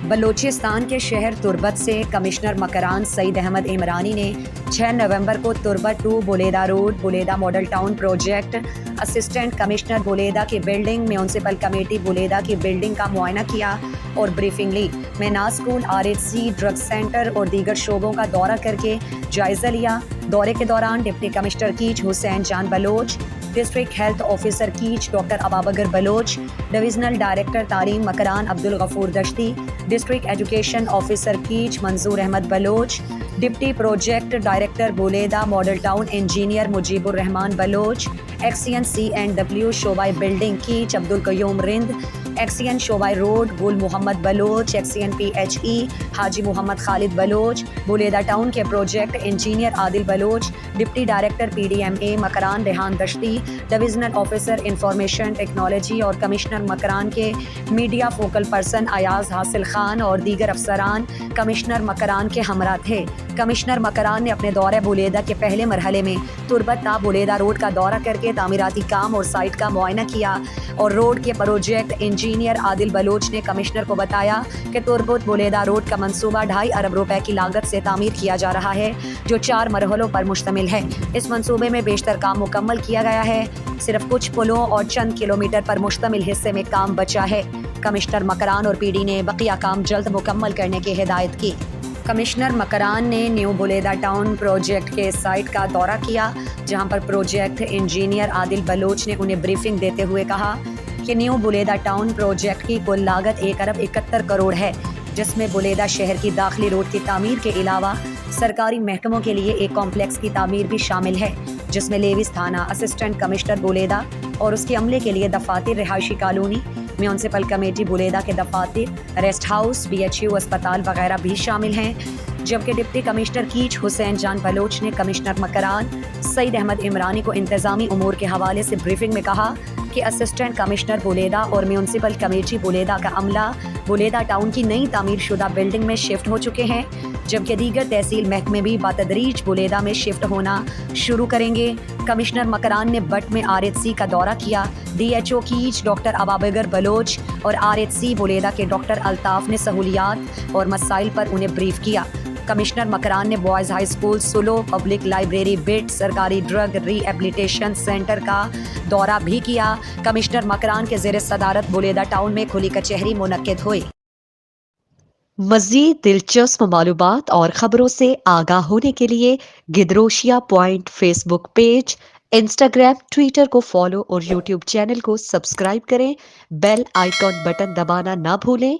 بلوچستان کے شہر تربت سے کمشنر مکران سعید احمد عمرانی نے 6 نومبر کو Turbat 2 Buleda road Buleda model town project assistant commissioner Buleda کی بلڈنگ میونسپل کمیٹی بولیدہ کی بلڈنگ کا معائنہ کیا اور بریفنگ لی۔ مینا اسکول، RHC، ڈرگ سینٹر اور دیگر شعبوں کا دورہ کر کے جائزہ لیا۔ دورے کے دوران deputy commissioner Kech Hussain Jan Baloch, district health officer Kech doctor Ababakar Baloch, divisional director تعلیم Makran Abdul Ghafoor Dashti, district education officer Kech Manzoor Ahmed Baloch, deputy project director Buleda model town engineer Mujeeb Ur Rehman Baloch, XEN C&W شعبہ بلڈنگ کیچ عبدالقیوم رند، ایکسین شعبہ road Gul Muhammad Baloch, XEN PHE Haji Muhammad Khalid Baloch, Buleda town کے project engineer Adil Baloch, deputy director PDMA Makran Rehan دشتی، ڈویژنل آفیسر انفارمیشن ٹیکنالوجی اور commissioner Makran کے media focal person Ayaz حاصل خان اور دیگر افسران کمشنر مکران کے ہمراہ تھے۔ کمشنر مکران نے اپنے دورہ بولیدہ کے پہلے مرحلے میں تربت تا بولیدہ روڈ کا دورہ کر کے تعمیراتی کام اور سائٹ کا معائنہ کیا اور روڈ کے پروجیکٹ انجینئر عادل بلوچ نے کمشنر کو بتایا کہ تربت بولیدہ روڈ کا منصوبہ 2.5 ارب روپے کی لاگت سے تعمیر کیا جا رہا ہے، جو 4 مرحلوں پر مشتمل ہے۔ اس منصوبے میں بیشتر کام مکمل کیا گیا ہے، صرف کچھ پلوں اور چند کلومیٹر پر مشتمل حصے میں کام بچا ہے۔ کمشنر مکران اور PD نے بقیہ کام جلد مکمل کرنے کی ہدایت کی۔ کمشنر مکران نے نیو بولیدہ ٹاؤن پروجیکٹ کے سائٹ کا دورہ کیا، جہاں پر پروجیکٹ انجینئر عادل بلوچ نے انہیں بریفنگ دیتے ہوئے کہا کہ نیو بولیدہ ٹاؤن پروجیکٹ کی کل لاگت 1 ارب 71 کروڑ ہے، جس میں بولیدہ شہر کی داخلی روڈ کی تعمیر کے علاوہ سرکاری محکموں کے لیے ایک کمپلیکس کی تعمیر بھی شامل ہے، جس میں لیویز تھانہ، اسسٹنٹ کمشنر بولیدہ اور اس کے عملے کے لیے دفاتر، رہائشی کالونی، میونسپل کمیٹی بولیدہ کے دفاتر، ریسٹ ہاؤس، BHU اسپتال وغیرہ بھی شامل ہیں۔ جبکہ ڈپٹی کمشنر کیچ حسین جان بلوچ نے کمشنر مکران سعید احمد عمرانی کو انتظامی امور کے حوالے سے بریفنگ میں کہا کہ اسسٹنٹ کمشنر بولیدہ اور میونسپل کمیٹی بولیدہ کا عملہ بولیدہ ٹاؤن کی نئی تعمیر شدہ بلڈنگ میں شفٹ ہو چکے ہیں، جبکہ دیگر تحصیل محکمے بھی بتدریج بولیدہ میں شفٹ ہونا شروع کریں گے۔ کمشنر مکران نے بٹ میں RHC کا دورہ کیا۔ DHO catch doctor Ababakar Baloch اور RHC بولیدہ کے ڈاکٹر الطاف نے سہولیات اور مسائل پر انہیں بریف کیا۔ کمشنر مکران نے boys high school slow, public library but, سرکاری ڈرگ ری ایبلیٹیشن سینٹر کا دورہ بھی کیا۔ کمشنر مکران کے زیر صدارت بولیدہ ٹاؤن میں کھلی کچہری منعقد ہوئی۔ مزید دلچسپ معلومات اور خبروں سے آگاہ ہونے کے لیے Gedrosia point Facebook page, Instagram, Twitter کو فالو اور YouTube چینل کو سبسکرائب کریں۔ بیل آئیکن بٹن دبانا نہ بھولیں۔